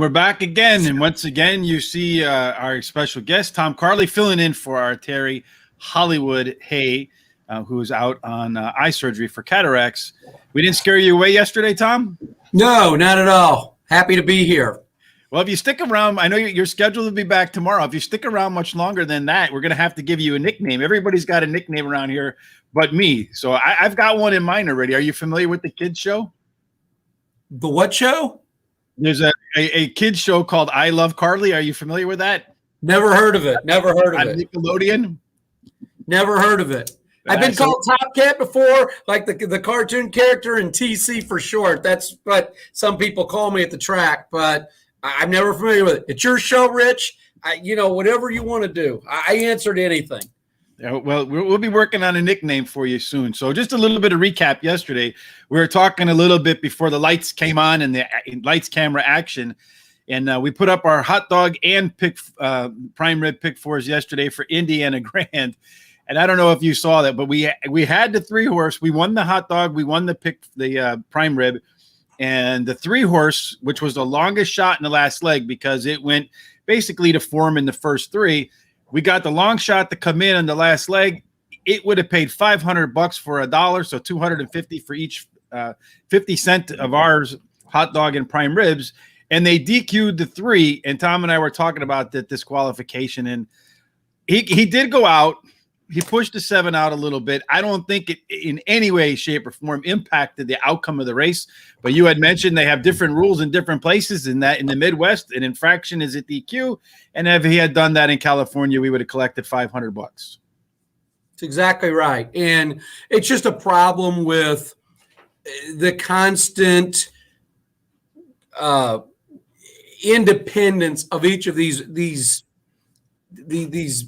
we're back again. And once again, you see our special guest, Tom Carley, filling in for our Terry Hollywood Hay, who is out on eye surgery for cataracts. We didn't scare you away yesterday, Tom? No, not at all. Happy to be here. Well, if you stick around, I know you're scheduled to be back tomorrow. If you stick around much longer than that, we're going to have to give you a nickname. Everybody's got a nickname around here but me. So I've got one in mind already. Are you familiar with the kids show? The what show? There's a kids show called I Love Carly. Are you familiar with that? Never heard of it. Never heard of it. Nickelodeon? Never heard of it. I've been called Top Cat before, like the cartoon character, and TC for short. That's what some people call me at the track, but I'm never familiar with it. It's your show, Rich. Whatever you want to do. I answer to anything. Well, we'll be working on a nickname for you soon. So just a little bit of recap yesterday. We were talking a little bit before the lights came on and the lights, camera, action. And we put up our hot dog and prime rib pick fours yesterday for Indiana Grand. And I don't know if you saw that, but we had the 3-horse. We won the hot dog. We won the prime rib. And the 3-horse, which was the longest shot in the last leg because it went basically to form in the first 3. We got the long shot to come in on the last leg. It would have paid $500 for $1, so $250 for each 50 cent of ours hot dog and prime ribs. And they DQ'd the 3. And Tom and I were talking about the disqualification. And he did go out. He pushed the 7 out a little bit. I don't think it in any way, shape, or form impacted the outcome of the race. But you had mentioned they have different rules in different places. In the Midwest, an infraction is at DQ. And if he had done that in California, we would have collected $500. That's exactly right. And it's just a problem with the constant independence of each of these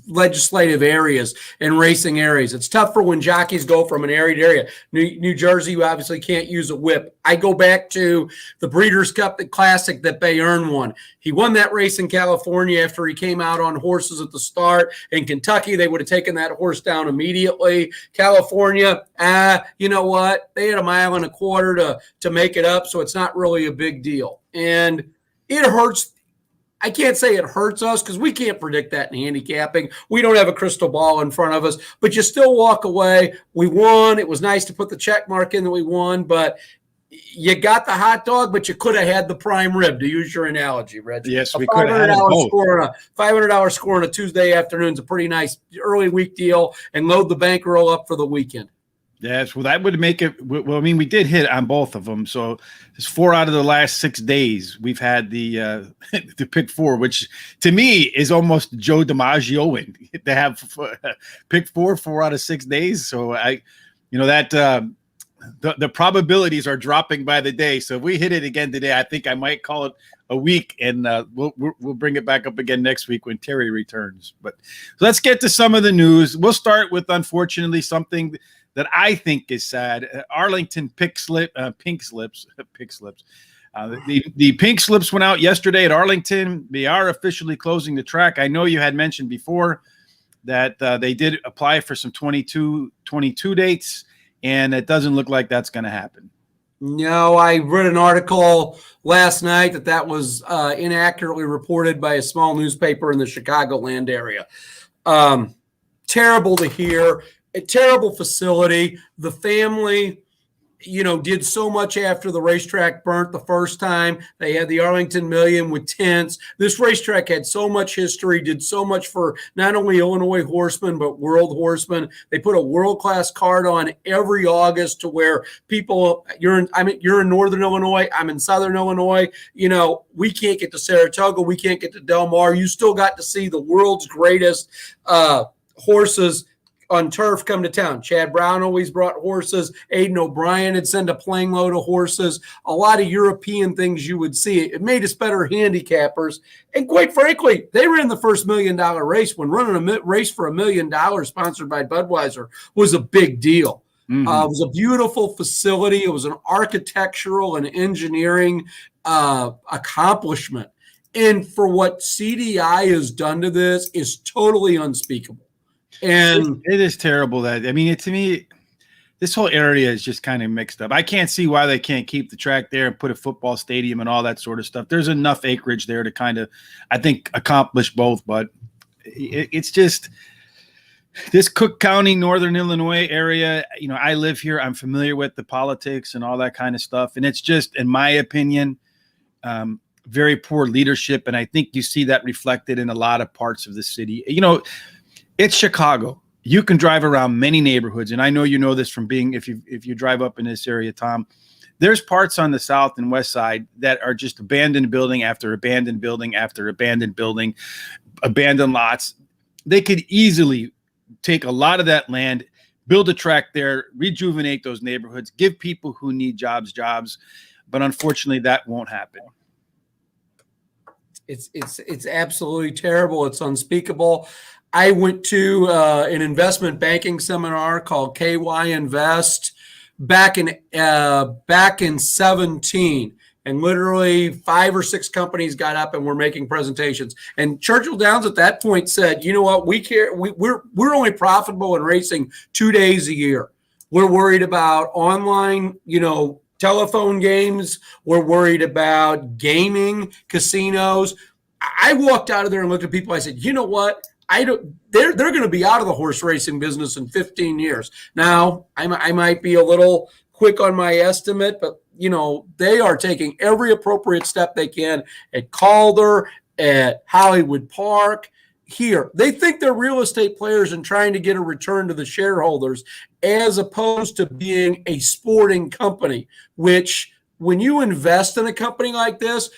legislative areas and racing areas. It's tough for when jockeys go from an area to area. New Jersey, you obviously can't use a whip. I go back to the Breeders' Cup Classic that Bayern won. He won that race in California after he came out on horses at the start. In Kentucky, they would have taken that horse down immediately. California, you know what? They had 1.25 miles to make it up, so it's not really a big deal. And it hurts. I can't say it hurts us because we can't predict that in handicapping. We don't have a crystal ball in front of us, but you still walk away. We won. It was nice to put the check mark in that we won, but you got the hot dog, but you could have had the prime rib, to use your analogy, Reggie. Yes, we could have had both. $500 score on a Tuesday afternoon is a pretty nice early week deal, and load the bankroll up for the weekend. Yes, well, that would make it. Well, I mean, we did hit on both of them. So it's 4 out of the last 6 days we've had the pick 4, which to me is almost Joe DiMaggio win to have pick 4 out of 6 days. So the probabilities are dropping by the day. So if we hit it again today, I think I might call it a week, and we'll bring it back up again next week when Terry returns. But let's get to some of the news. We'll start with, unfortunately, something that I think is sad. Arlington pink slips. The pink slips went out yesterday at Arlington. They are officially closing the track. I know you had mentioned before that they did apply for some 22 dates, and it doesn't look like that's going to happen. No, I read an article last night that was inaccurately reported by a small newspaper in the Chicagoland area. Terrible to hear. A terrible facility. The family, did so much after the racetrack burnt the first time. They had the Arlington Million with tents. This racetrack had so much history, did so much for not only Illinois horsemen, but world horsemen. They put a world-class card on every August to where people, you're in Northern Illinois, I'm in Southern Illinois. We can't get to Saratoga. We can't get to Del Mar. You still got to see the world's greatest horses on turf come to town. Chad Brown always brought horses. Aidan O'Brien had sent a plane load of horses. A lot of European things you would see. It made us better handicappers. And quite frankly, they ran the first $1 million race when running a race for $1 million sponsored by Budweiser was a big deal. Mm-hmm. It was a beautiful facility. It was an architectural and engineering accomplishment. And for what CDI has done to this is totally unspeakable. And it is terrible to me, this whole area is just kind of mixed up. I can't see why they can't keep the track there and put a football stadium and all that sort of stuff. There's enough acreage there to kind of, I think, accomplish both. But it's just this Cook County, Northern Illinois area. You know, I live here. I'm familiar with the politics and all that kind of stuff. And it's just, in my opinion, very poor leadership. And I think you see that reflected in a lot of parts of the city. You know, it's Chicago. You can drive around many neighborhoods, and I know you know this from being, if you drive up in this area, Tom, there's parts on the south and west side that are just abandoned building after abandoned building after abandoned building, abandoned lots. They could easily take a lot of that land, build a track there, rejuvenate those neighborhoods, give people who need jobs, but unfortunately that won't happen. It's absolutely terrible. It's unspeakable. I went to an investment banking seminar called KY Invest back in 17, and literally 5 or 6 companies got up and were making presentations. And Churchill Downs at that point said, "You know what? We're only profitable in racing 2 days a year. We're worried about online, telephone games. We're worried about gaming, casinos." I walked out of there and looked at people. I said, "You know what? They're going to be out of the horse racing business in 15 years. Now, I might be a little quick on my estimate, but they are taking every appropriate step they can at Calder, at Hollywood Park. Here, they think they're real estate players and trying to get a return to the shareholders, as opposed to being a sporting company. Which, when you invest in a company like this,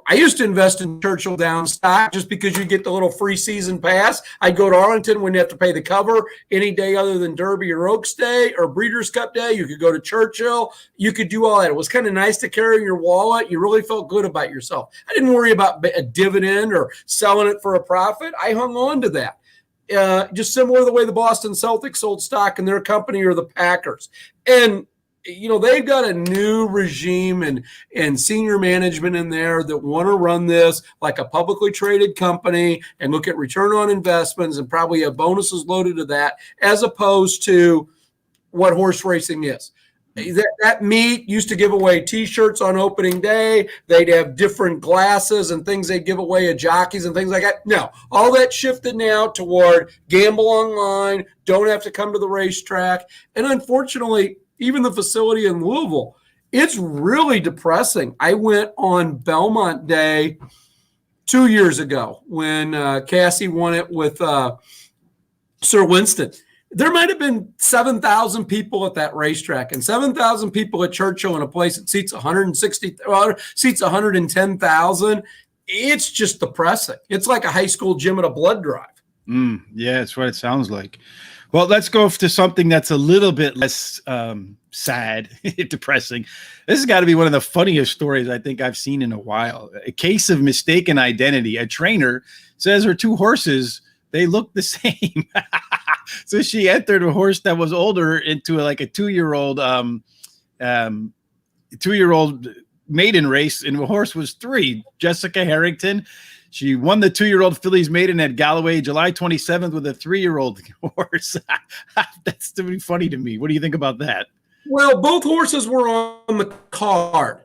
I used to invest in Churchill Downs stock just because you get the little free season pass. I'd go to Arlington, wouldn't have to pay the cover any day other than Derby or Oaks Day or Breeders' Cup Day. You could go to Churchill. You could do all that. It was kind of nice to carry in your wallet. You really felt good about yourself. I didn't worry about a dividend or selling it for a profit. I hung on to that. Just similar to the way the Boston Celtics sold stock in their company, or the Packers. And they've got a new regime and senior management in there that want to run this like a publicly traded company and look at return on investments and probably have bonuses loaded to that, as opposed to what horse racing is. That meet used to give away T-shirts on opening day. They'd have different glasses and things they'd give away at jockeys and things like that. No, all that shifted now toward gamble online, don't have to come to the racetrack. And unfortunately, even the facility in Louisville, it's really depressing. I went on Belmont Day 2 years ago when Cassie won it with Sir Winston. There might have been 7,000 people at that racetrack, and 7,000 people at Churchill in a place that seats 110,000. It's just depressing. It's like a high school gym at a blood drive. Yeah, that's what it sounds like. Well, let's go to something that's a little bit less sad, depressing. This has got to be one of the funniest stories I think I've seen in a while. A case of mistaken identity. A trainer says her 2 horses, they look the same. So she entered a horse that was older into a 2-year-old maiden race, and the horse was 3, Jessica Harrington. She won the 2-year-old fillies maiden at Galloway July 27th with a 3-year-old horse. That's to be funny to me. What do you think about that? Well, both horses were on the card.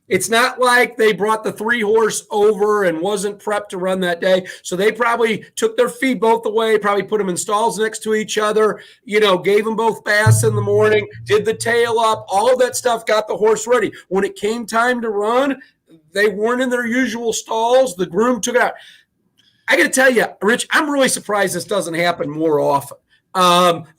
It's not like they brought the 3 horse over and wasn't prepped to run that day. So they probably took their feed both the way, probably put them in stalls next to each other, gave them both baths in the morning, did the tail up, all of that stuff, got the horse ready. When it came time to run, they weren't in their usual stalls. The groom took it out. I got to tell you, Rich, I'm really surprised this doesn't happen more often,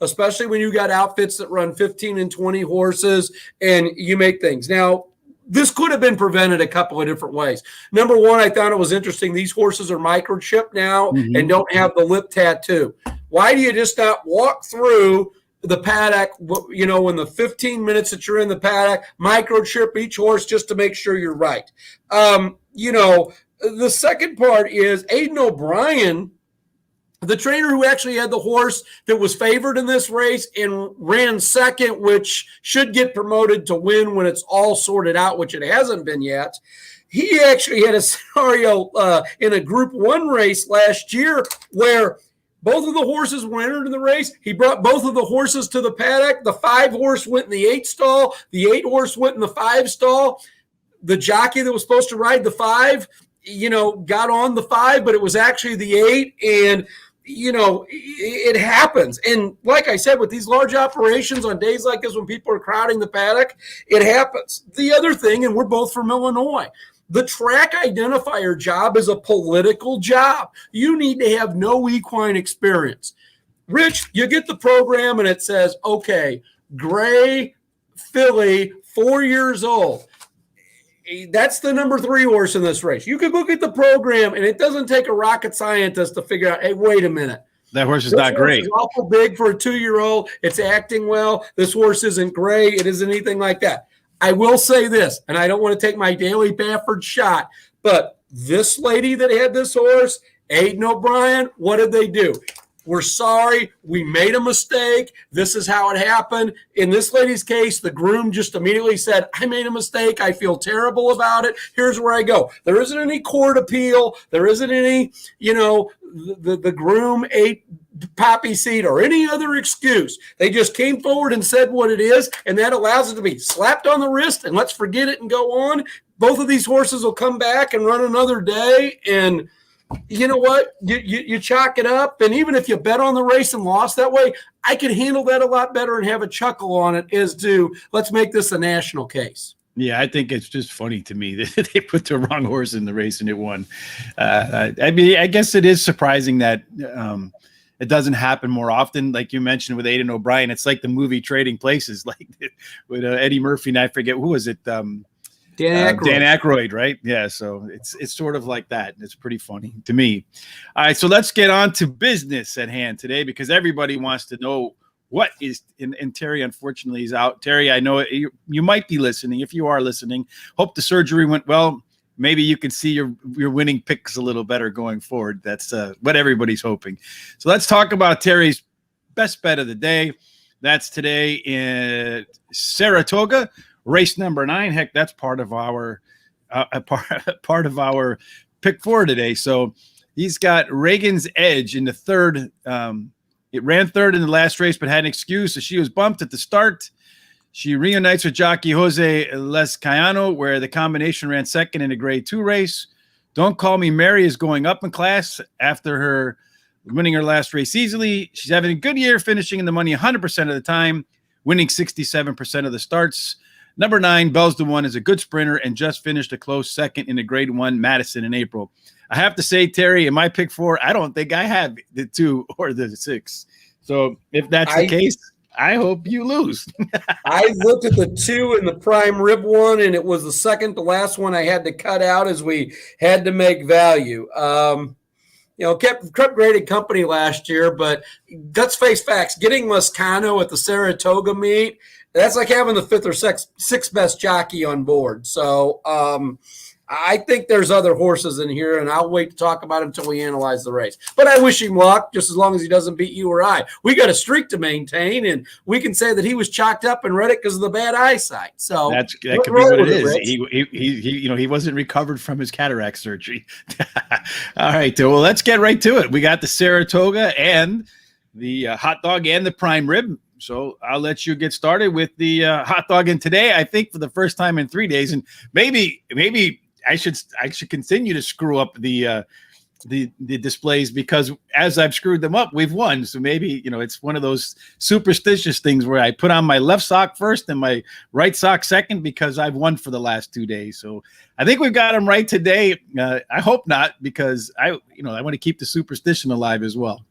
especially when you got outfits that run 15 and 20 horses and you make things. Now, this could have been prevented a couple of different ways. Number one, I thought it was interesting. These horses are microchipped now and don't have the lip tattoo. Why do you just not walk through the paddock, in the 15 minutes that you're in the paddock, microchip each horse just to make sure you're right? The second part is Aidan O'Brien, the trainer who actually had the horse that was favored in this race and ran second, which should get promoted to win when it's all sorted out, which it hasn't been yet. He actually had a scenario in a Group 1 race last year where Both of the horses were entered in the race. He brought both of the horses to the paddock. The 5 horse went in the 8 stall. The 8 horse went in the 5 stall. The jockey that was supposed to ride the 5, got on the 5, but it was actually the 8. And, it happens. And like I said, with these large operations on days like this when people are crowding the paddock, it happens. The other thing, and we're both from Illinois, the track identifier job is a political job. You need to have no equine experience. Rich, you get the program and it says, okay, gray filly, 4 years old. That's the number 3 horse in this race. You could look at the program and it doesn't take a rocket scientist to figure out, hey, wait a minute. That horse is not great. It's awful big for a 2-year-old. It's acting well. This horse isn't gray. It isn't anything like that. I will say this, and I don't want to take my Daily Baffert shot, but this lady that had this horse, Aidan O'Brien, what did they do? We're sorry. We made a mistake. This is how it happened. In this lady's case, the groom just immediately said, I made a mistake. I feel terrible about it. Here's where I go. There isn't any court appeal. There isn't any, the groom ate poppy seed or any other excuse. They just came forward and said what it is, and that allows it to be slapped on the wrist and let's forget it and go on. Both of these horses will come back and run another day, and you know what? You chalk it up, and even if you bet on the race and lost that way, I could handle that a lot better and have a chuckle on it as to let's make this a national case. Yeah, I think it's just funny to me that they put the wrong horse in the race and it won. I guess it is surprising that it doesn't happen more often. Like you mentioned with Aidan O'Brien, it's like the movie Trading Places, like with Eddie Murphy, and I forget, who was it? Dan Aykroyd, right? Yeah, so it's sort of like that. It's pretty funny to me. All right, so let's get on to business at hand today, because everybody wants to know what is, and Terry unfortunately is out. Terry, I know you might be listening. If you are listening, hope the surgery went well. Maybe you can see your winning picks a little better going forward. That's what everybody's hoping. So let's talk about Terry's best bet of the day. That's today in Saratoga. Race number 9. Heck, that's part of our part of our pick 4 today. So he's got Reagan's Edge in the 3rd. It ran 3rd in the last race, but had an excuse. So she was bumped at the start. She reunites with jockey Jose Lescayano, where the combination ran 2nd in a grade 2 race. Don't Call Me Mary is going up in class after her winning her last race easily. She's having a good year, finishing in the money 100% of the time, winning 67% of the starts. Number 9, Bells the One, is a good sprinter and just finished a close 2nd in the grade 1 Madison in April. I have to say, Terry, in my pick 4, I don't think I have the 2 or the 6. So if that's the case, I hope you lose. I looked at the 2 in the prime rib one, and it was the second to last one I had to cut out as we had to make value. Kept graded company last year, but let's face facts. Getting Lescano at the Saratoga meet, that's like having the 5th or 6th best jockey on board. So I think there's other horses in here, and I'll wait to talk about him until we analyze the race. But I wish him luck, just as long as he doesn't beat you or I. We got a streak to maintain, and we can say that he was chalked up and read it because of the bad eyesight. So that could be what it is. He wasn't recovered from his cataract surgery. All right, well, let's get right to it. We got the Saratoga and the hot dog and the prime rib. So I'll let you get started with the hot dog. And today, I think for the first time in 3 days, and maybe I should continue to screw up the displays, because as I've screwed them up, we've won. So maybe, it's one of those superstitious things where I put on my left sock first and my right sock second, because I've won for the last 2 days. So I think we've got them right today. I hope not, because I want to keep the superstition alive as well.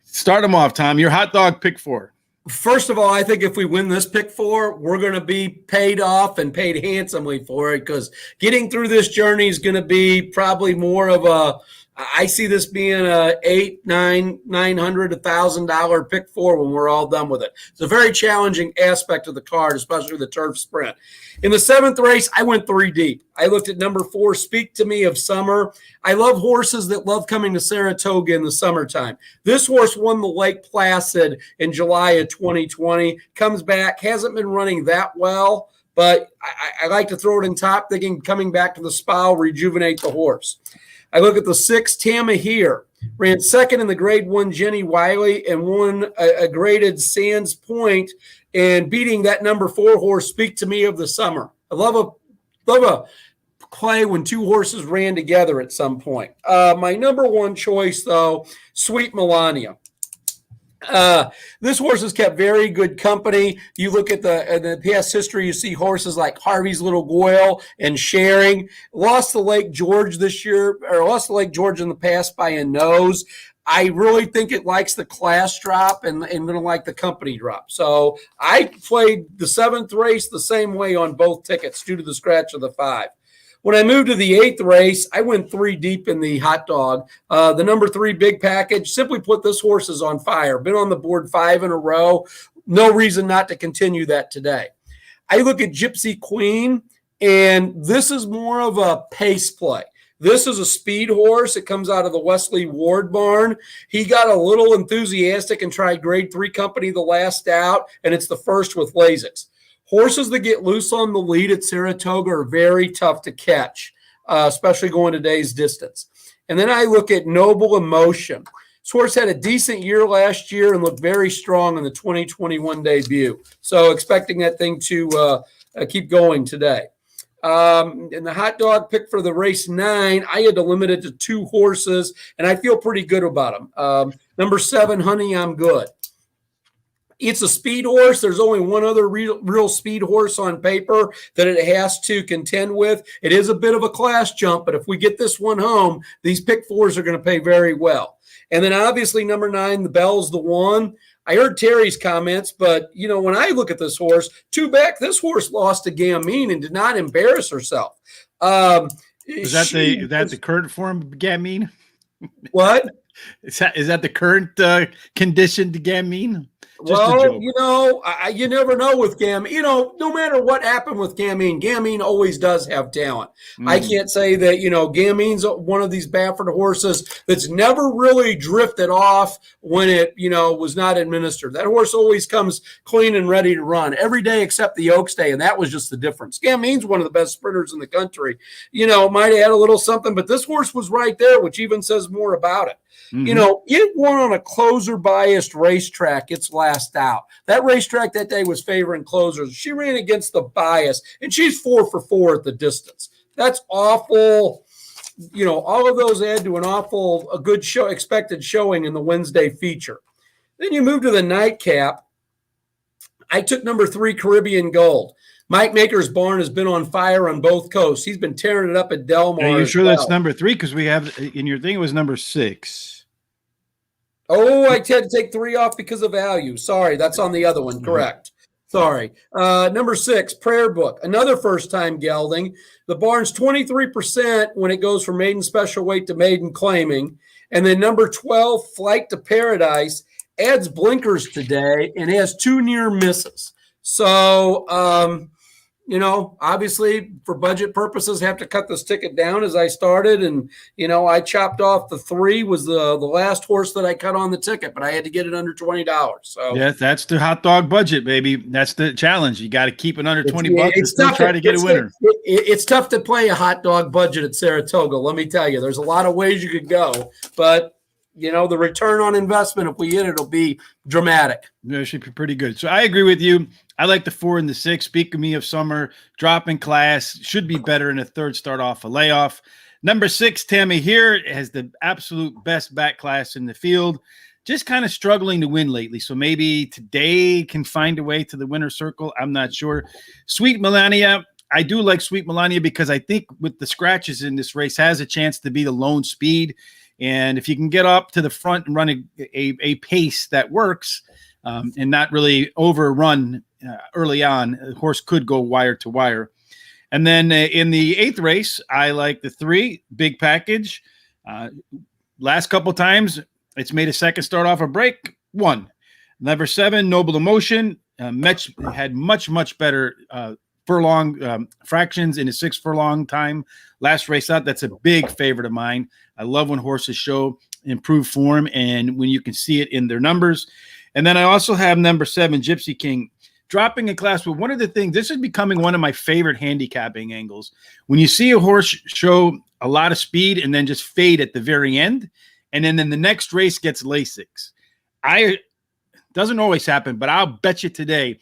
Start them off, Tom. Your hot dog pick 4. First of all, I think if we win this pick 4, we're going to be paid off and paid handsomely for it, because getting through this journey is going to be probably more of I see this being a $800, $900, $1,000 pick 4 when we're all done with it. It's a very challenging aspect of the card, especially the turf sprint. In the 7th race, I went 3 deep. I looked at number 4, Speak to Me of Summer. I love horses that love coming to Saratoga in the summertime. This horse won the Lake Placid in July of 2020, comes back, hasn't been running that well, but I like to throw it in top, thinking coming back to the spile, rejuvenate the horse. I look at the 6, Tamahir. Ran second in the grade 1 Jenny Wiley and won a graded Sands Point, and beating that number 4 horse, Speak to Me of the Summer. I love a play when 2 horses ran together at some point. My number 1 choice, though, Sweet Melania. This horse has kept very good company. You look at the past history, you see horses like Harvey's Little Goyle and Sharing. Lost to Lake George this year, or lost to Lake George in the past by a nose. I really think it likes the class drop and going to like the company drop. So I played the 7th race the same way on both tickets due to the scratch of the 5. When I moved to the 8th race, I went 3 deep in the hot dog. The number 3 Big Package, simply put, this horse is on fire. Been on the board 5 in a row. No reason not to continue that today. I look at Gypsy Queen, and this is more of a pace play. This is a speed horse. It comes out of the Wesley Ward barn. He got a little enthusiastic and tried grade 3 company the last out, and it's the first with Lasix. Horses that get loose on the lead at Saratoga are very tough to catch, especially going today's distance. And then I look at Noble Emotion. This horse had a decent year last year and looked very strong in the 2021 debut. So expecting that thing to keep going today. In the hot dog pick for the race 9, I had to limit it to 2 horses, and I feel pretty good about them. Number 7, Honey, I'm Good. It's a speed horse. There's only one other real speed horse on paper that it has to contend with. It is a bit of a class jump, but if we get this one home, these pick 4s are going to pay very well. And then obviously number 9, The Bell's the one. I heard Terry's comments, but, when I look at this horse, 2 back, this horse lost to Gamine and did not embarrass herself. Is that the current form of Gamine? What? Is that the current condition to Gamine? Well, you never know with Gamine. No matter what happened with Gamine, Gamine always does have talent. I can't say that, Gamine's one of these Baffert horses that's never really drifted off when it, was not administered. That horse always comes clean and ready to run every day except the Oaks Day, and that was just the difference. Gamine's one of the best sprinters in the country. Might add a little something, but this horse was right there, which even says more about it. It won on a closer-biased racetrack its last out. That racetrack that day was favoring closers. She ran against the bias, and she's 4 for 4 at the distance. That's awful. All of those add to a good show, expected showing in the Wednesday feature. Then you move to the nightcap. I took number 3, Caribbean Gold. Mike Maker's barn has been on fire on both coasts. He's been tearing it up at Del Mar. Are you sure that's number 3? Because we have in your thing it was number 6. Oh, I had to take 3 off because of value. Sorry, that's on the other one. Correct. Sorry. Number 6, Prayer Book. Another first-time gelding. The barn's 23% when it goes from maiden special weight to maiden claiming. And then number 12, Flight to Paradise, adds blinkers today and has 2 near misses. So, obviously for budget purposes, have to cut this ticket down as I started. And, I chopped off the 3 was the last horse that I cut on the ticket, but I had to get it under $20. So yeah, that's the hot dog budget, baby. That's the challenge. You got to keep it under $20 and still try to get a winner. It's tough to play a hot dog budget at Saratoga. Let me tell you, there's a lot of ways you could go, but the return on investment, if we hit it, it'll be dramatic. Yeah, it should be pretty good. So I agree with you. I like the 4 and the 6. Speak of Me of Summer, drop in class, should be better in a 3rd start off a layoff. Number 6, Tamahir, has the absolute best back class in the field. Just kind of struggling to win lately. So maybe today can find a way to the winner's circle. I'm not sure. Sweet Melania. I do like Sweet Melania because I think with the scratches in this race has a chance to be the lone speed. And if you can get up to the front and run a pace that works and not really overrun early on, the horse could go wire to wire. And then in the 8th race, I like the 3, Big Package. Last couple times, it's made a 2nd start off a break, 1. Number 7, Noble Emotion, had much better furlong fractions in a 6 furlong time last race out. That's a big favorite of mine. I love when horses show improved form and when you can see it in their numbers. And then I also have number 7, Gypsy King. dropping a class. But one of the things, this is becoming one of my favorite handicapping angles. When you see a horse show a lot of speed and then just fade at the very end, and then in the next race gets Lasix. Doesn't always happen, but I'll bet you today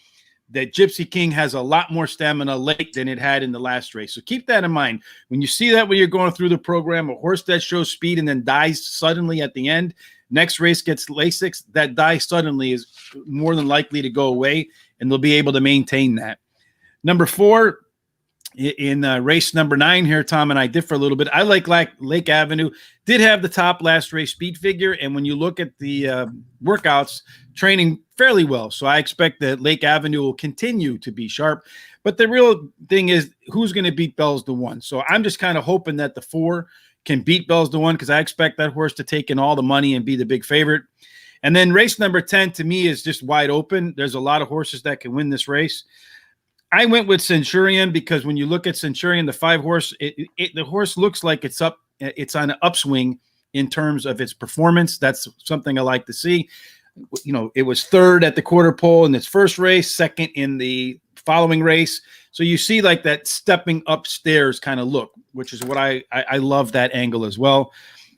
that Gypsy King has a lot more stamina late than it had in the last race. So keep that in mind. When you see that when you're going through the program, a horse that shows speed and then dies suddenly at the end, next race gets Lasix, that die suddenly is more than likely to go away, and they'll be able to maintain that. Number 4, in race number 9 here, Tom and I differ a little bit. I like Lake Avenue. Did have the top last race speed figure, and when you look at the workouts, training fairly well. So I expect that Lake Avenue will continue to be sharp. But the real thing is who's going to beat Bell's the One. So I'm just kind of hoping that the 4 can beat Bell's the One, because I expect that horse to take in all the money and be the big favorite. And then race number 10 to me is just wide open. There's a lot of horses that can win this race. I went with Centurion because when you look at Centurion, the 5 horse, the horse looks like it's on an upswing in terms of its performance. That's something I like to see. You know, it was 3rd at the quarter pole in its first race, 2nd in the following race. So you see like that stepping upstairs kind of look, which is what I love that angle as well.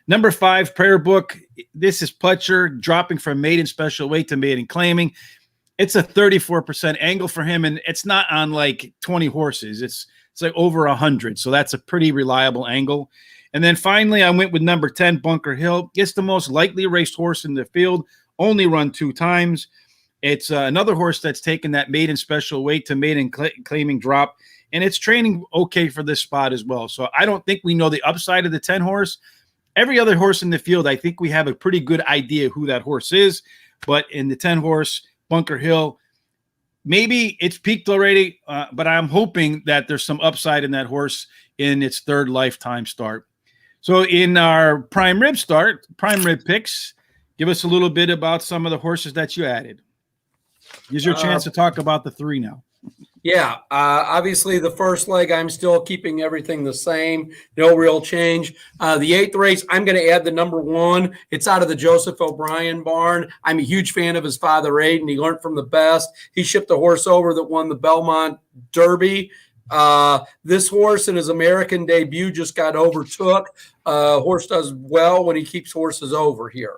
Number 5, Prayer Book. This is Pletcher dropping from maiden special weight to maiden claiming. It's a 34% angle for him, and it's not on like 20 horses. It's like over 100. So that's a pretty reliable angle. And then finally, I went with number 10, Bunker Hill. It's the most likely raced horse in the field, only run 2 times. It's another horse that's taken that maiden special weight to maiden claiming drop, and it's training okay for this spot as well. So I don't think we know the upside of the 10 horse. Every other horse in the field, I think we have a pretty good idea who that horse is. But in the 10 horse, Bunker Hill, maybe it's peaked already, but I'm hoping that there's some upside in that horse in its 3rd lifetime start. So in our prime rib picks, give us a little bit about some of the horses that you added. Here's your chance to talk about the 3 now. Yeah, obviously the first leg, I'm still keeping everything the same. No real change. The 8th race, I'm going to add the number 1. It's out of the Joseph O'Brien barn. I'm a huge fan of his father, Aiden. He learned from the best. He shipped a horse over that won the Belmont Derby. This horse in his American debut just got overtook. Horse does well when he keeps horses over here.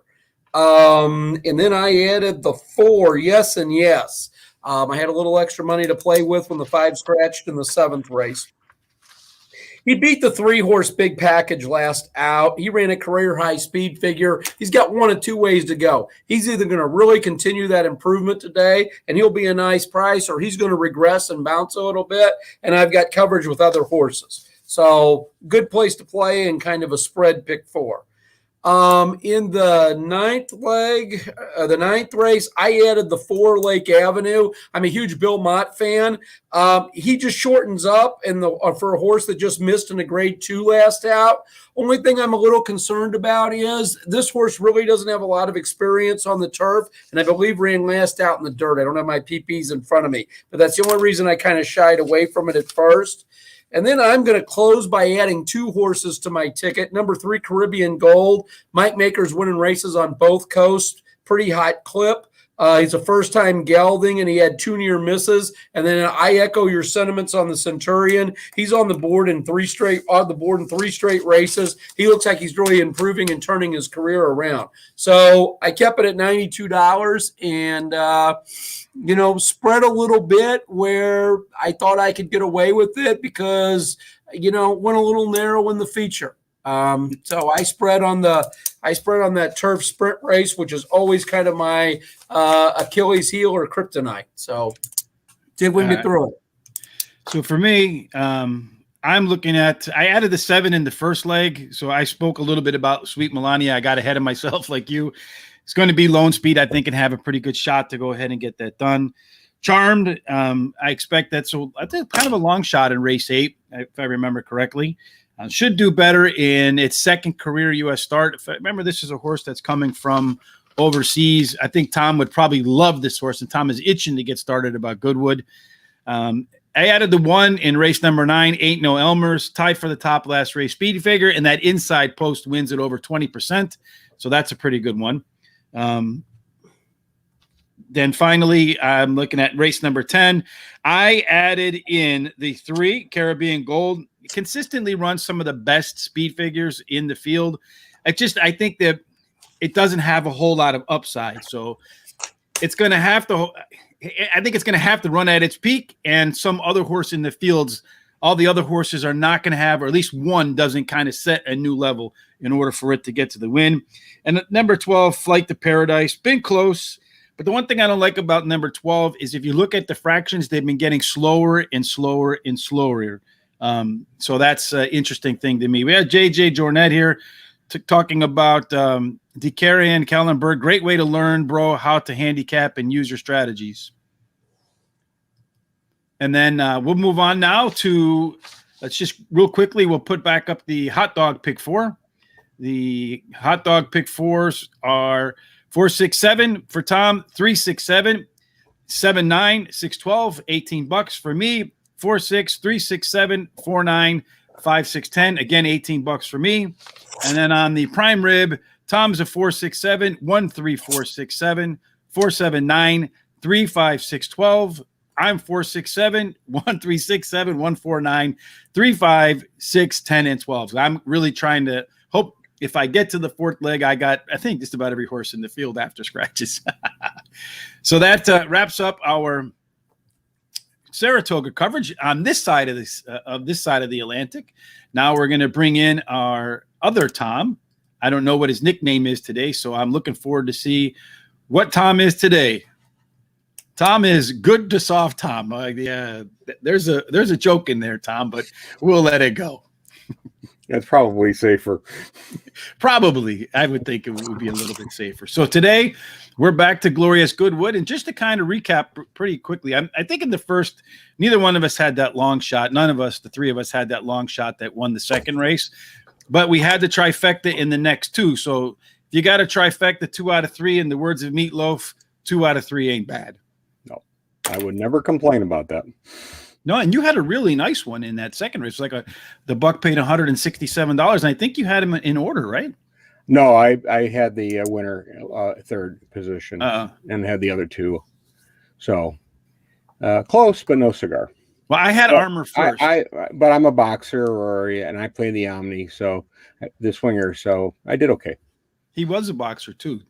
And then I added the 4, Yes and Yes. I had a little extra money to play with when the 5 scratched in the 7th race. He beat the 3 horse big package last out. He ran a career high speed figure. He's got 1 of 2 ways to go. He's either going to really continue that improvement today and he'll be a nice price, or he's going to regress and bounce a little bit. And I've got coverage with other horses. So good place to play and kind of a spread pick 4. In the 9th leg, the 9th race, I added the 4 Lake Avenue. I'm a huge Bill Mott fan. He just shortens up for a horse that just missed in a grade 2 last out. Only thing I'm a little concerned about is this horse really doesn't have a lot of experience on the turf, and I believe ran last out in the dirt. I don't have my PPs in front of me, but that's the only reason I kind of shied away from it at first. And then I'm going to close by adding 2 horses to my ticket. Number 3, Caribbean Gold. Mike Maker's winning races on both coasts. Pretty hot clip. He's a first-time gelding, and he had 2 near misses. And then I echo your sentiments on the Centurion. He's on the board in 3 straight races. He looks like he's really improving and turning his career around. So I kept it at $92 and spread a little bit where I thought I could get away with it because went a little narrow in the feature. So I spread on that turf sprint race, which is always kind of my Achilles heel or kryptonite. So did win me through it. So for me, I'm looking at, I added the 7 in the first leg. So I spoke a little bit about Sweet Melania. I got ahead of myself like you. It's going to be Lone Speed, I think, and have a pretty good shot to go ahead and get that done. Charmed, I expect that's kind of a long shot in race 8, if I remember correctly. Should do better in its 2nd career U.S. start. If I remember, this is a horse that's coming from overseas. I think Tom would probably love this horse, and Tom is itching to get started about Goodwood. I added the 1 in race number 9, Ain't No Elmer's, tied for the top last race speed figure, and that inside post wins at over 20%. So that's a pretty good one. Then finally, I'm looking at race number 10. I added in the 3 Caribbean Gold. Consistently runs some of the best speed figures in the field. I think that it doesn't have a whole lot of upside. So it's going to have to, I think it's going to have to run at its peak, and some other horse in the fields, all the other horses are not going to have, or at least one doesn't kind of set a new level in order for it to get to the win. And at number 12, Flight to Paradise, been close. But the one thing I don't like about number 12 is if you look at the fractions, they've been getting slower and slower and slower. So that's an interesting thing to me. We had JJ Jornet here talking about DeCarrion, Kallenberg. Great way to learn, bro, how to handicap and use your strategies. And then we'll move on now to, let's just real quickly, we'll put back up the hot dog pick 4. The hot dog pick 4s are 467 for Tom, 367, 79, 612, $18 for me, 46, 367, 49, 5610. Again, $18 for me. And then on the prime rib, Tom's a 467, 13467, 479, 35612. I'm 467, 1367, 149, 35, 10, and 12. So I'm really trying to hope if I get to the 4th leg, I think just about every horse in the field after scratches. So that wraps up our Saratoga coverage on this side of the Atlantic. Now we're going to bring in our other Tom. I don't know what his nickname is today, so I'm looking forward to see what Tom is today. Tom is good to soft Tom. Yeah, there's a joke in there, Tom, but we'll let it go. That's probably safer. Probably. I would think it would be a little bit safer. So today we're back to Glorious Goodwood. And just to kind of recap pretty quickly, I think in the first, neither one of us had that long shot. None of us, the 3 of us, had that long shot that won the second race. But we had the trifecta in the next 2. So if you got a trifecta 2 out of 3, in the words of Meatloaf, 2 out of 3 ain't bad. No, I would never complain about that. No, and you had a really nice one in that second race. Like the buck paid $167, and I think you had him in order, right? No, I had the winner 3rd position and had the other 2. So close, but no cigar. Well, I had Armor first. But I'm a boxer, and I play the Omni, so the swinger. So I did okay. He was a boxer too.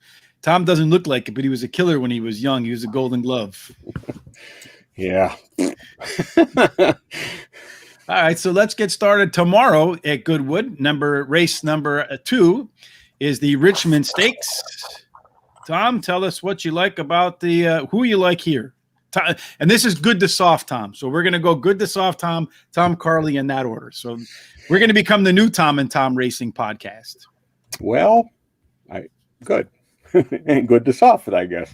Tom doesn't look like it, but he was a killer when he was young. He was a Golden Glove. Yeah. All right, so let's get started tomorrow at Goodwood. Race number 2 is the Richmond Stakes. Tom, tell us what you like about the who you like here. And this is good to soft Tom. So we're going to go good to soft Tom, Tom Carley in that order. So we're going to become the new Tom and Tom Racing podcast. Well, good. And good to soft it, I guess.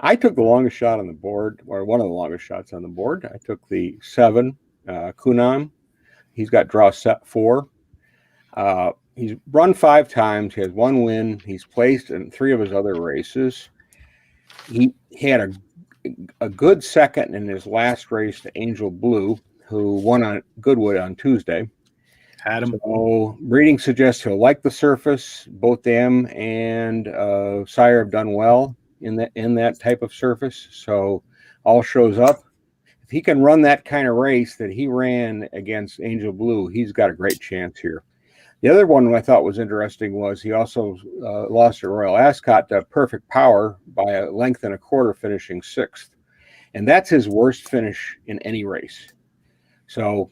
I took the longest shot on the board, or one of the longest shots on the board. I took the 7, Kunam. He's got draw set 4. He's run 5 times. He has 1 win. He's placed in 3 of his other races. He had a good second in his last race to Angel Blue, who won on Goodwood on Tuesday. Had him. So breeding suggests he'll like the surface. Both Dam and Sire have done well in that type of surface, so all shows up. If he can run that kind of race that he ran against Angel Blue, he's got a great chance here. The other one I thought was interesting was he also lost at Royal Ascot to Perfect Power by a length and a quarter, finishing 6th, and that's his worst finish in any race. So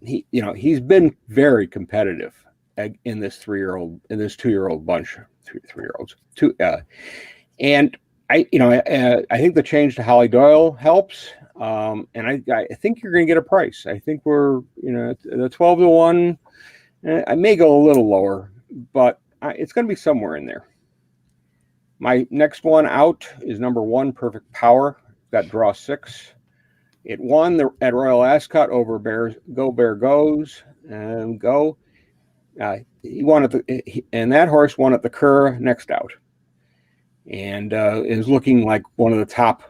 he's been very competitive in this 2-year-old bunch, 3-year-olds, and I think the change to Holly Doyle helps. And I think you're going to get a price. I think we're, the 12 to 1. I may go a little lower, but it's going to be somewhere in there. My next one out is number 1, Perfect Power. Got draw 6. It won at Royal Ascot over Go Bear Goes and Go. He won and that horse won at the Cur next out, and is looking like one of the top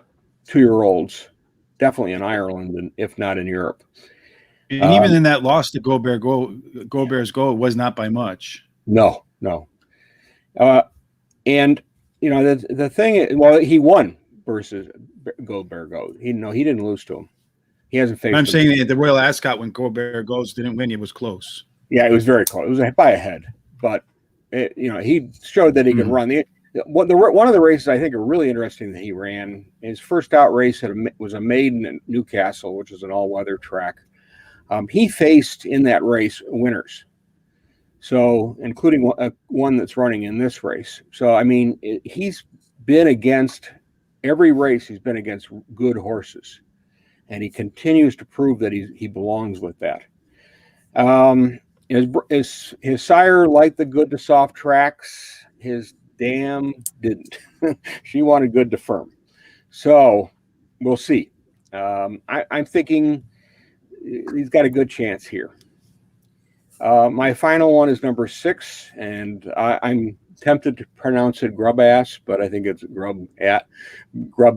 2-year-olds, definitely in Ireland, and if not in Europe. And even in that loss to Go Bears Go, it was not by much. No. And the thing is, well, he won versus Go Bear Go. He didn't lose to him. He hasn't faced. I'm saying that the Royal Ascot, when Go Bear Goes didn't win, it was close. Yeah, it was very close. It was by a head, but he showed that he could run. One of the races I think are really interesting that he ran, his first out race was a maiden at Newcastle, which is an all-weather track. He faced in that race winners, so including one that's running in this race. So I mean, he's been against every race. He's been against good horses, and he continues to prove that he belongs with that. His sire liked the good to soft tracks. His dam didn't. She wanted good to firm. So we'll see. I'm thinking he's got a good chance here. My final one is number 6, and I'm tempted to pronounce it Grub Ass, but I think it's Grub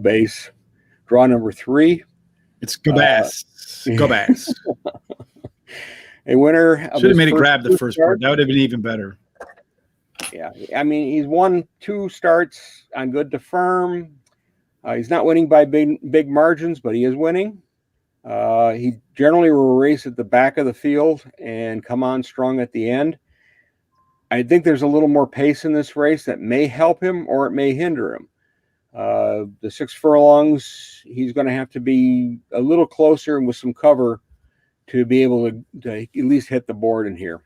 Base. Draw number 3. It's Gabas. Gabas. A winner. Should have made it grab the first part. That would have been even better. Yeah, I mean, he's won 2 starts on good to firm. He's not winning by big margins, but he is winning. He generally will race at the back of the field and come on strong at the end. I think there's a little more pace in this race that may help him or it may hinder him. The 6 furlongs, he's going to have to be a little closer and with some cover to be able to at least hit the board in here.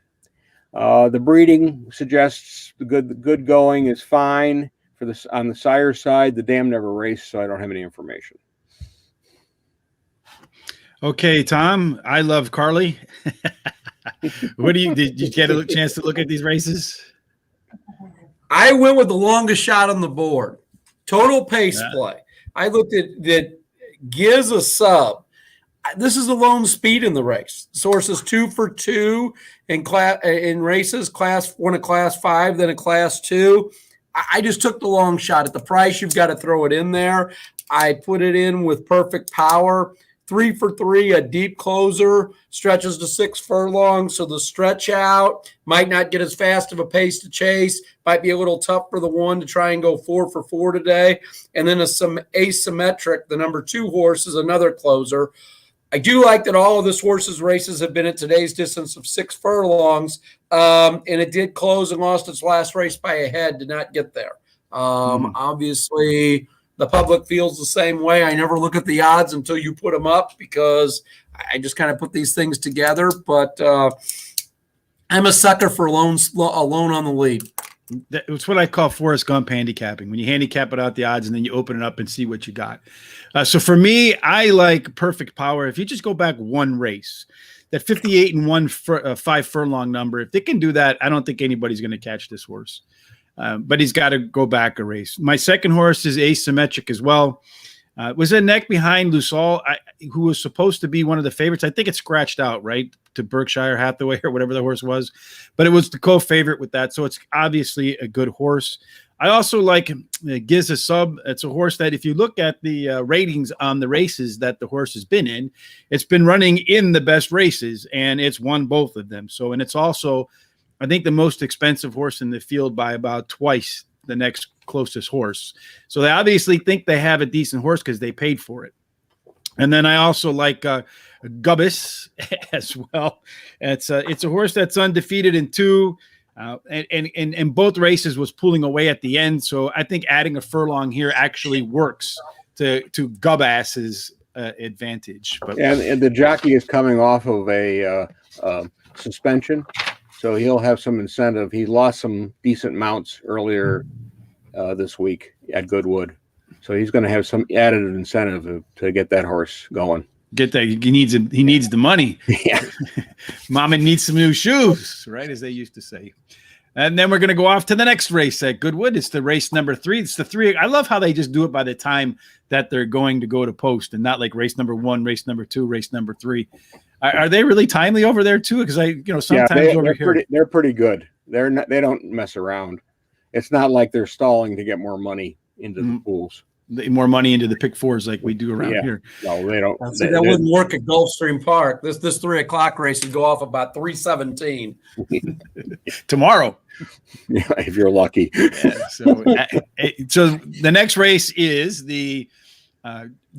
The breeding suggests the good going is fine for this on the sire side. The dam never raced, so I don't have any information. Okay, Tom, I love Carly. Did you get a chance to look at these races? I went with the longest shot on the board. Total pace play. I looked at that. Gives a sub. This is the lone speed in the race. Source is 2 for 2 in races. Class 1, a class 5, then a class 2. I just took the long shot at the price. You've got to throw it in there. I put it in with perfect power. 3 for 3, a deep closer, stretches to 6 furlongs. So the stretch out might not get as fast of a pace to chase. Might be a little tough for the one to try and go 4 for 4 today. And then some asymmetric, the number 2 horse is another closer. I do like that all of this horse's races have been at today's distance of 6 furlongs. And it did close and lost its last race by a head, did not get there. Obviously, the public feels the same way. I never look at the odds until you put them up because I just kind of put these things together. But I'm a sucker for alone on the lead. It's what I call Forrest Gump handicapping. When you handicap it out the odds and then you open it up and see what you got. So for me, I like perfect power. If you just go back one race, that 58 and 1 5 furlong number, if they can do that, I don't think anybody's going to catch this horse. But he's got to go back a race. My second horse is asymmetric as well. Was a neck behind Lusal, who was supposed to be one of the favorites. I think it scratched out, right, to Berkshire Hathaway or whatever the horse was. But it was the co-favorite with that, so it's obviously a good horse. I also like Giz a Sub. It's a horse that if you look at the ratings on the races that the horse has been in, it's been running in the best races, and it's won both of them. So, and it's also, I think, the most expensive horse in the field by about twice the next closest horse. So they obviously think they have a decent horse because they paid for it. And then I also like Gubbis as well. It's a horse that's undefeated in 2, and both races was pulling away at the end. So I think adding a furlong here actually works to Gubbas's advantage. But and the jockey is coming off of a suspension, so he'll have some incentive. He lost some decent mounts earlier this week at Goodwood, so he's going to have some added incentive to get that horse going. Get that. He needs the money. Yeah. Mama needs some new shoes, right, as they used to say. And then we're going to go off to the next race at Goodwood. It's the race number 3. It's the 3. I love how they just do it by the time that they're going to go to post, and not like race number 1, race number 2, race number 3. Are they really timely over there too? Because sometimes over here they're pretty good. They don't mess around. It's not like they're stalling to get more money into the pools. more money into the pick fours like we do around here. No, they don't. That wouldn't work at Gulfstream Park. This 3:00 race would go off about 3:17 tomorrow. Yeah, if you're lucky. So the next race is the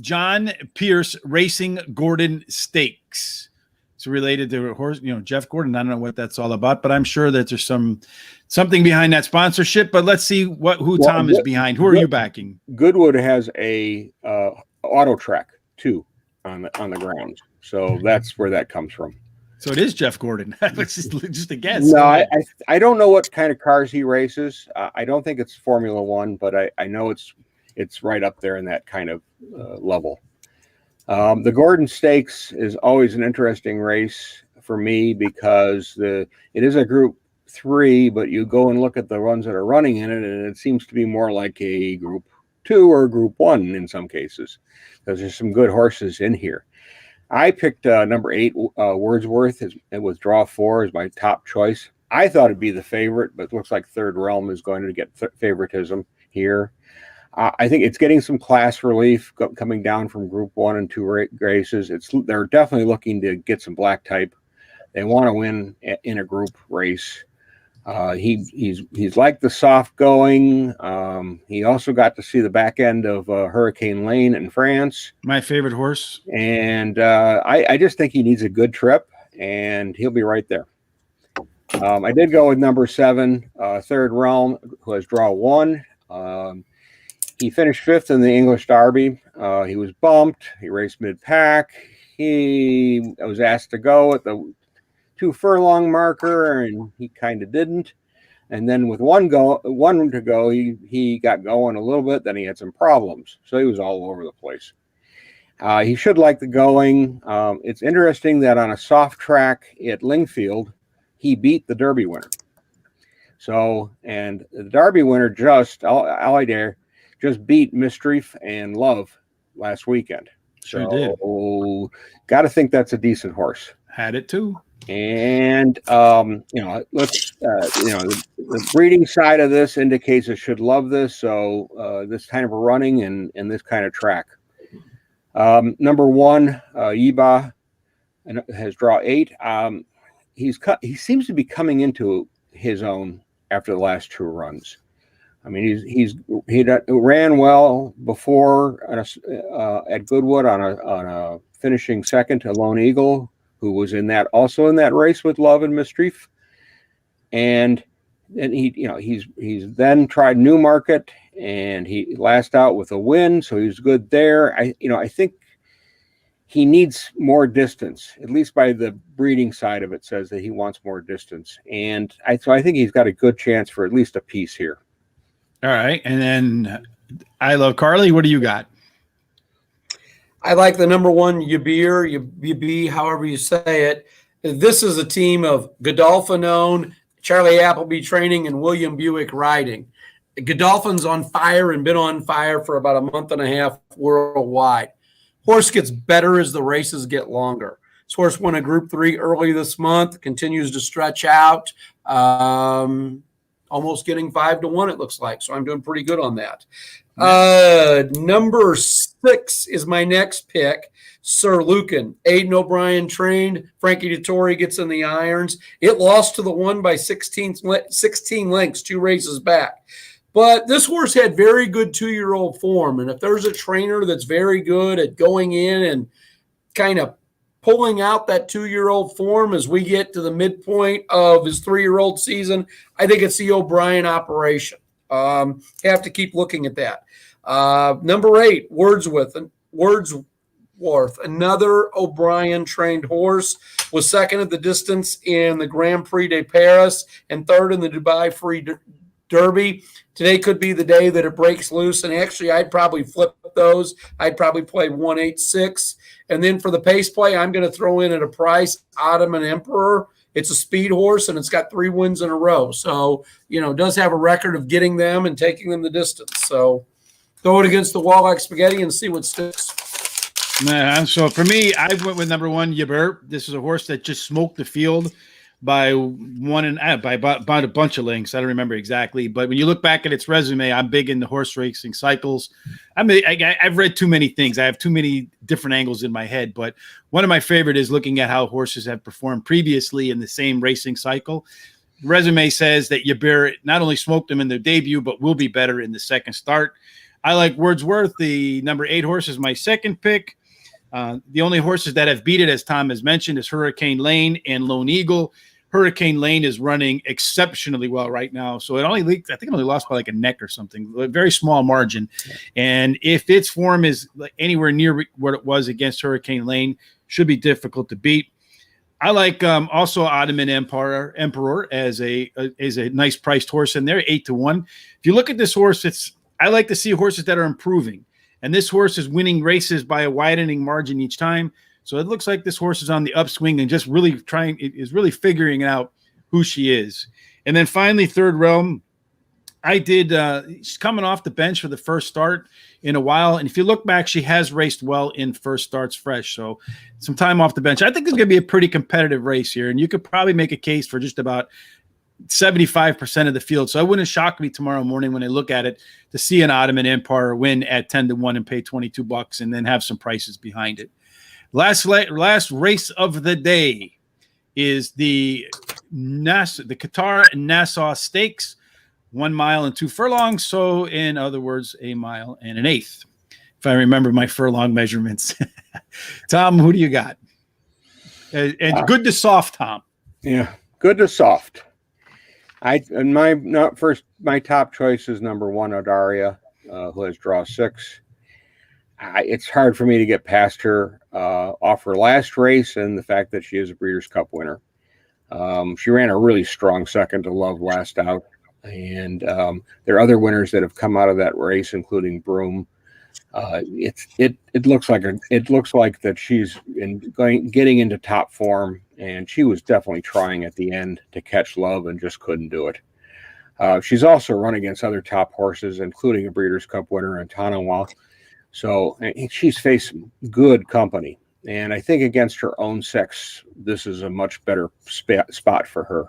John Pierce Racing Gordon Stakes. It's related to horse, Jeff Gordon. I don't know what that's all about, but I'm sure that there's something behind that sponsorship. But let's see who Tom is behind. Who are you backing? Goodwood has a auto track too on the grounds, so that's where that comes from. So it is Jeff Gordon. It's just a guess. No, I don't know what kind of cars he races. I don't think it's Formula One, but I know it's right up there in that kind of level. The Gordon Stakes is always an interesting race for me because it is a Group 3, but you go and look at the ones that are running in it, and it seems to be more like a Group 2 or Group 1 in some cases, because there's some good horses in here. I picked number 8, Wordsworth, with draw 4 as my top choice. I thought it'd be the favorite, but it looks like Third Realm is going to get favoritism here. I think it's getting some class relief coming down from Group 1 and 2 races. They're definitely looking to get some black type. They want to win in a group race. He's like the soft going. He also got to see the back end of Hurricane Lane in France. My favorite horse. And I just think he needs a good trip, and he'll be right there. I did go with number 7, Third Realm, who has draw 1. He finished 5th in the English Derby. He was bumped. He raced mid-pack. He was asked to go at the 2 furlong marker, and he kind of didn't. And then with one to go, he got going a little bit. Then he had some problems, so he was all over the place. He should like the going. It's interesting that on a soft track at Lingfield, he beat the Derby winner. So, and the Derby winner Allidair just beat Mischief and Love last weekend. Sure did. Got to think that's a decent horse. Had it too. And let's the breeding side of this indicates it should love this. So this kind of a running and this kind of track. Number 1, Yiba, and has draw 8. He seems to be coming into his own after the last 2 runs. I mean, he ran well before at Goodwood on a finishing second to Lone Eagle, who was also in that race with Love and Mischief. And then he's then tried Newmarket, and he last out with a win, so he's good there. I think he needs more distance, at least by the breeding side of it says that he wants more distance. And so I think he's got a good chance for at least a piece here. All right. And then I Love Carly. What do you got? I like the number 1, Yabir, however you say it. This is a team of Godolphin, Charlie Appleby training, and William Buick riding. Godolphin's on fire and been on fire for about a month and a half worldwide. Horse gets better as the races get longer. This horse won a Group 3 early this month, continues to stretch out. Almost getting 5-1, it looks like. So I'm doing pretty good on that. Number 6 is my next pick, Sir Lucan. Aidan O'Brien trained. Frankie Dettori gets in the irons. It lost to the 1 by 16 lengths, 2 races back. But this horse had very good 2-year-old form. And if there's a trainer that's very good at going in and kind of pulling out that 2-year-old form as we get to the midpoint of his 3-year-old season, I think it's the O'Brien operation. Have to keep looking at that. Number 8, Wordsworth, another O'Brien trained horse, was second at the distance in the Grand Prix de Paris and 3rd in the Dubai Free Derby. Today could be the day that it breaks loose. And actually, I'd probably flip those. I'd probably play 1-8-6. And then for the pace play, I'm going to throw in at a price, Ottoman Emperor. It's a speed horse, and it's got 3 wins in a row. So, does have a record of getting them and taking them the distance. So throw it against the wall like spaghetti and see what sticks. So for me, I went with number 1, Yabir. This is a horse that just smoked the field by by about a bunch of lengths. I don't remember exactly, but when you look back at its resume, I'm big into horse racing cycles. I've read too many things. I have too many different angles in my head, but one of my favorite is looking at how horses have performed previously in the same racing cycle. The resume says that Yabir not only smoked them in their debut, but will be better in the second start. I like Wordsworth. The number 8 horse is my second pick. The only horses that have beat it, as Tom has mentioned, is Hurricane Lane and Lone Eagle. Hurricane Lane is running exceptionally well right now. So I think it only lost by like a neck or something, a very small margin. And if its form is anywhere near what it was against Hurricane Lane, should be difficult to beat. I like also Ottoman Emperor as a nice priced horse in there, 8-1. If you look at this horse, I like to see horses that are improving. And this horse is winning races by a widening margin each time. So it looks like this horse is on the upswing and just really figuring out who she is. And then finally, Third Realm, she's coming off the bench for the first start in a while. And if you look back, she has raced well in first starts fresh. So some time off the bench. I think this is going to be a pretty competitive race here. And you could probably make a case for just about 75% of the field. So it wouldn't shock me tomorrow morning when I look at it to see an Ottoman Empire win at 10-1 and pay $22 and then have some prices behind it. Last race of the day is the Qatar and Nassau Stakes, 1 mile and 2 furlongs. So in other words, 1 mile and 1/8, if I remember my furlong measurements. Tom, who do you got? And good to soft, Tom. Yeah, good to soft. My top choice is number 1, Odaria, who has draw 6. It's hard for me to get past her off her last race and the fact that she is a Breeders' Cup winner. She ran a really strong second to Love last out, and there are other winners that have come out of that race, including Broome. It looks like that she's getting into top form, and she was definitely trying at the end to catch Love and just couldn't do it. She's also run against other top horses, including a Breeders' Cup winner in Tanawa. So she's faced good company. And I think against her own sex, this is a much better spot for her.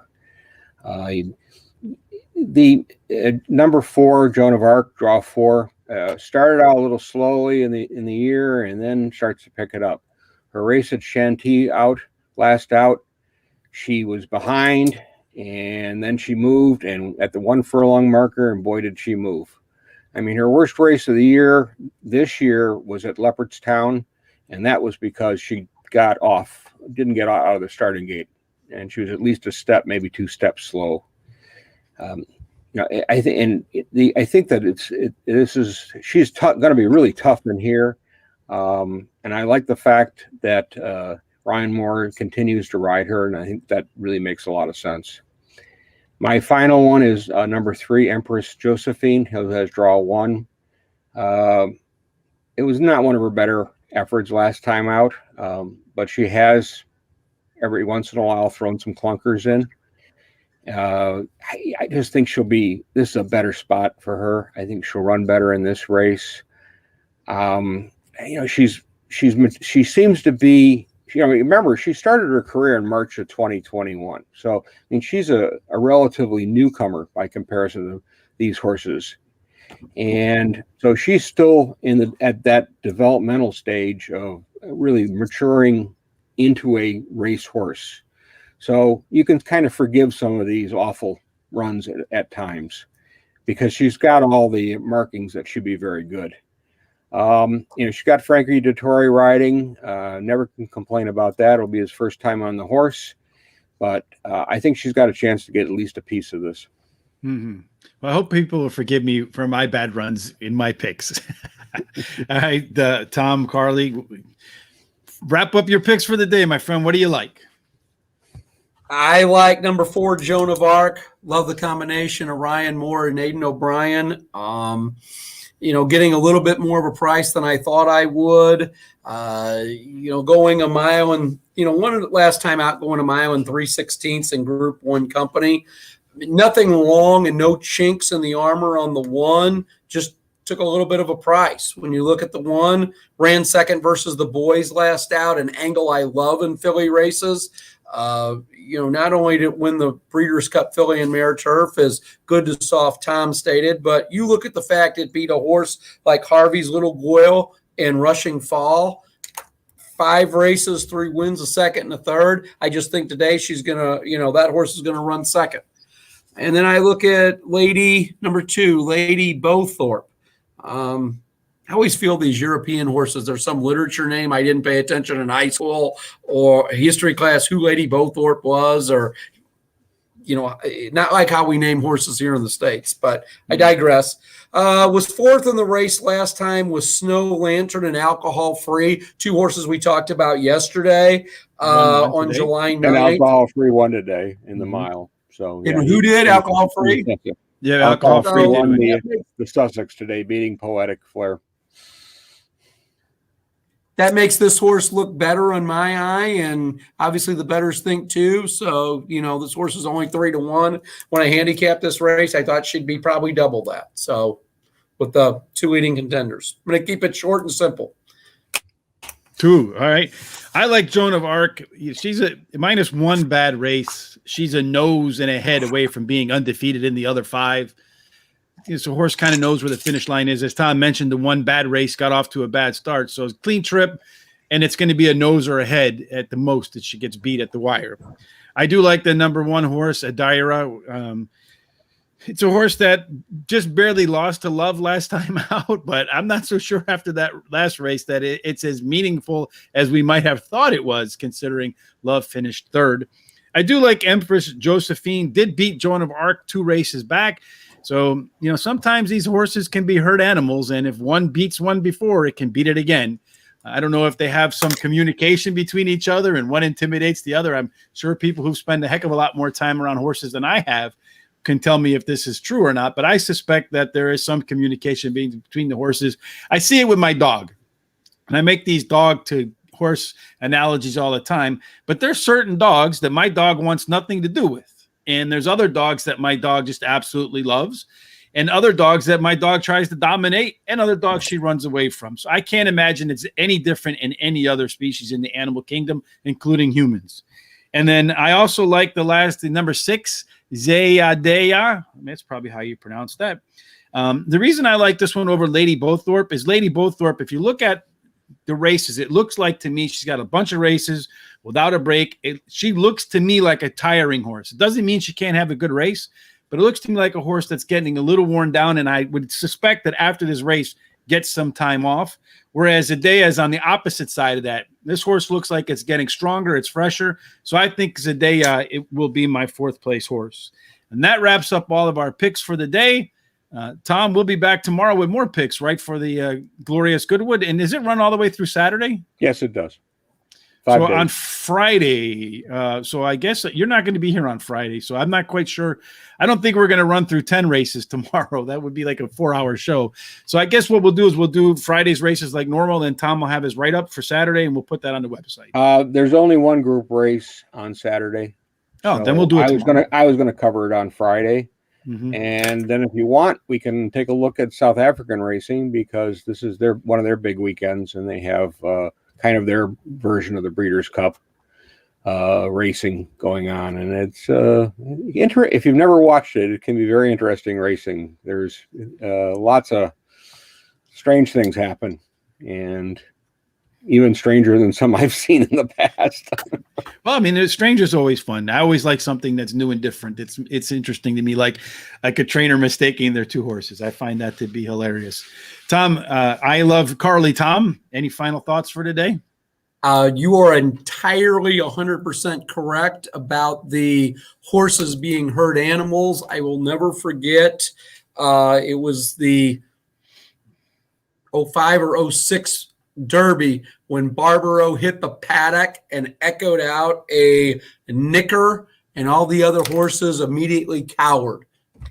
The number 4, Joan of Arc, draw 4, started out a little slowly in the year and then starts to pick it up. Her race at Chantilly last out, she was behind and then she moved and at the 1 furlong marker, and boy, did she move. I mean, her worst race of the year this year was at Leopardstown, and that was because she didn't get out of the starting gate, and she was at least a step, maybe 2 steps slow. I think that she's going to be really tough in here, and I like the fact that Ryan Moore continues to ride her, and I think that really makes a lot of sense. My final one is number 3, Empress Josephine, who has draw 1. It was not one of her better efforts last time out, but she has every once in a while thrown some clunkers in. I just think this is a better spot for her. I think she'll run better in this race. She seems to be. Remember, she started her career in March of 2021. So, I mean, she's a relatively newcomer by comparison to these horses. And so she's still at that developmental stage of really maturing into a race horse. So you can kind of forgive some of these awful runs at times because she's got all the markings that should be very good. She's got Frankie Dettori riding. Never can complain about that. It'll be his first time on the horse, but I think she's got a chance to get at least a piece of this. Mm-hmm. Well, I hope people will forgive me for my bad runs in my picks. All right, Tom, Carly, wrap up your picks for the day, my friend. What do you like? I like number 4, Joan of Arc. Love the combination of Ryan Moore and Aidan O'Brien. Getting a little bit more of a price than I thought I would. Going a mile and, last time out going a mile and 3/16 in Group 1 company. Nothing wrong and no chinks in the armor on the 1. Just took a little bit of a price. When you look at the one, ran second versus the boys last out, an angle I love in filly races. Not only did it win the Breeders' Cup Filly and Mare Turf, as Good to Soft Tom stated, but you look at the fact it beat a horse like Harvey's Little Goyle and Rushing Fall. 5 races, 3 wins, a second and a third. I just think today she's going to, that horse is going to run second. And then I look at Lady number 2, Lady Bowthorpe. I always feel these European horses, there's some literature name I didn't pay attention in high school or history class who Lady Bowthorpe was, or, not like how we name horses here in the States, but I digress. Was 4th in the race last time, was Snow Lantern and Alcohol Free, 2 horses we talked about yesterday on July 9th. And Alcohol Free won today in the mile. So yeah. Who did Alcohol Free? Yeah, Alcohol Free won the Sussex today, beating Poetic Flare. That makes this horse look better in my eye, and obviously the bettors think too. So, this horse is only 3-1. When I handicapped this race, I thought she'd be probably double that. So, with the 2 leading contenders, I'm going to keep it short and simple. 2. All right. I like Joan of Arc. She's a -1 bad race. She's a nose and a head away from being undefeated in the other 5. So horse kind of knows where the finish line is. As Tom mentioned, the 1 bad race got off to a bad start. So it's a clean trip, and it's going to be a nose or a head at the most that she gets beat at the wire. I do like the number 1 horse, Adira. It's a horse that just barely lost to Love last time out, but I'm not so sure after that last race that it's as meaningful as we might have thought it was, considering Love finished 3rd. I do like Empress Josephine, did beat Joan of Arc 2 races back. So, sometimes these horses can be herd animals, and if one beats one before, it can beat it again. I don't know if they have some communication between each other and one intimidates the other. I'm sure people who spend a heck of a lot more time around horses than I have can tell me if this is true or not, but I suspect that there is some communication between the horses. I see it with my dog, and I make these dog to horse analogies all the time, but there's certain dogs that my dog wants nothing to do with. And there's other dogs that my dog just absolutely loves, and other dogs that my dog tries to dominate, and other dogs she runs away from. So I can't imagine it's any different in any other species in the animal kingdom, including humans. And then I also like the number 6, Zayadea. That's probably how you pronounce that. The reason I like this one over Lady Bowthorpe is Lady Bowthorpe, if you look at the races, it looks like to me she's got a bunch of races without a break. She looks to me like a tiring horse. It doesn't mean she can't have a good race, but it looks to me like a horse that's getting a little worn down, and I would suspect that after this race gets some time off, whereas Zedea is on the opposite side of that. This horse looks like it's getting stronger, it's fresher, so I think Zedea, it will be my 4th place horse. And that wraps up all of our picks for the day. Tom, we'll be back tomorrow with more picks, right, for the glorious Goodwood. And does it run all the way through Saturday? Yes, it does. 5 days. On Friday, so I guess you're not going to be here on Friday, so I'm not quite sure. I don't think we're going to run through 10 races tomorrow. That would be like a 4-hour show. So I guess what we'll do is we'll do Friday's races like normal, and Tom will have his write-up for Saturday, and we'll put that on the website. There's only 1 group race on Saturday. Oh, so then we'll do it I was gonna cover it on Friday. Mm-hmm. And then if you want, we can take a look at South African racing, because this is one of their big weekends, and they have kind of their version of the Breeders' Cup racing going on. And it's if you've never watched it, it can be very interesting racing. There's lots of strange things happen, and even stranger than some I've seen in the past. Well, I mean, Stranger's is always fun. I always like something that's new and different. It's interesting to me, like a trainer mistaking their 2 horses. I find that to be hilarious. Tom, I love Carly. Tom, any final thoughts for today? You are entirely 100% correct about the horses being herd animals. I will never forget. It was the 05 or 06 Derby when Barbaro hit the paddock and echoed out a nicker, and all the other horses immediately cowered.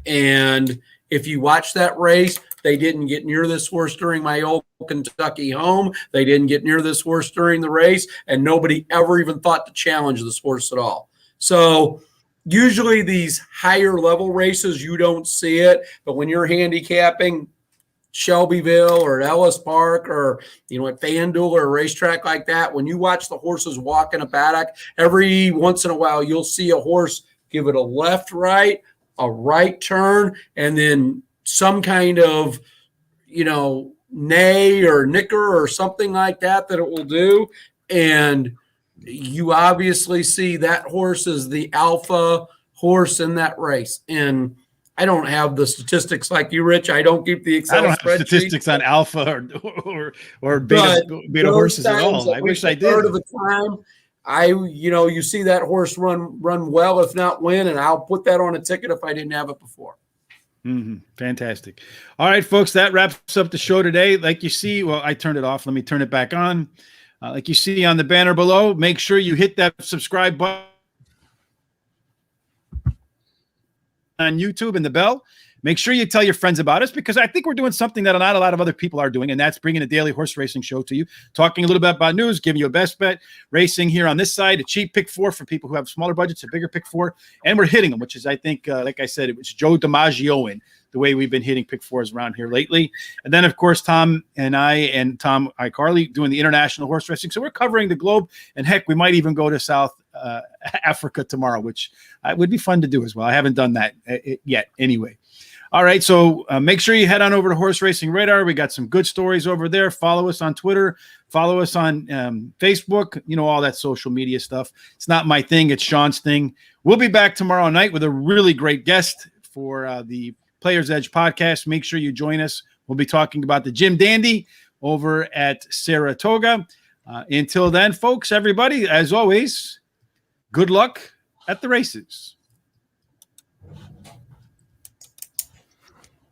And if you watch that race, they didn't get near this horse during my old Kentucky home. They didn't get near this horse during the race, and nobody ever even thought to challenge this horse at all. So usually these higher level races, you don't see it, but when you're handicapping, Shelbyville or at Ellis Park or, at FanDuel or a racetrack like that, when you watch the horses walk in a paddock, every once in a while you'll see a horse give it a left, right, a right turn, and then some kind of, neigh or nicker or something like that it will do. And you obviously see that horse is the alpha horse in that race. And I don't have the statistics like you, Rich. I don't keep the Excel I don't have spreadsheet. statistics on alpha or beta horses at all. I wish I did. Third of the time, you see that horse run well, if not win, and I'll put that on a ticket if I didn't have it before. Mm-hmm. Fantastic. All right, folks, that wraps up the show today. Like you see, well, I turned it off. Let me turn it back on. Like you see on the banner below, make sure you hit that subscribe button on YouTube and the bell. Make sure you tell your friends about us, because I think we're doing something that not a lot of other people are doing, and that's bringing a daily horse racing show to you, talking a little bit about news, giving you a best bet racing here on this side, a cheap pick four for people who have smaller budgets, a bigger pick four, and we're hitting them, which is, I think, like I said, it was Joe DiMaggio-in, the way we've been hitting pick fours around here lately. And then, of course, Tom and I and Tom Icarly doing the international horse racing. So we're covering the globe, and heck, we might even go to South Africa tomorrow, which would be fun to do as well. I haven't done that yet anyway. All right, so make sure you head on over to Horse Racing Radar. We got some good stories over there. Follow us on Twitter. Follow us on Facebook. All that social media stuff. It's not my thing. It's Sean's thing. We'll be back tomorrow night with a really great guest for the Players Edge podcast. Make sure you join us. We'll be talking about the Jim Dandy over at Saratoga. Until then, folks, everybody, as always, good luck at the races.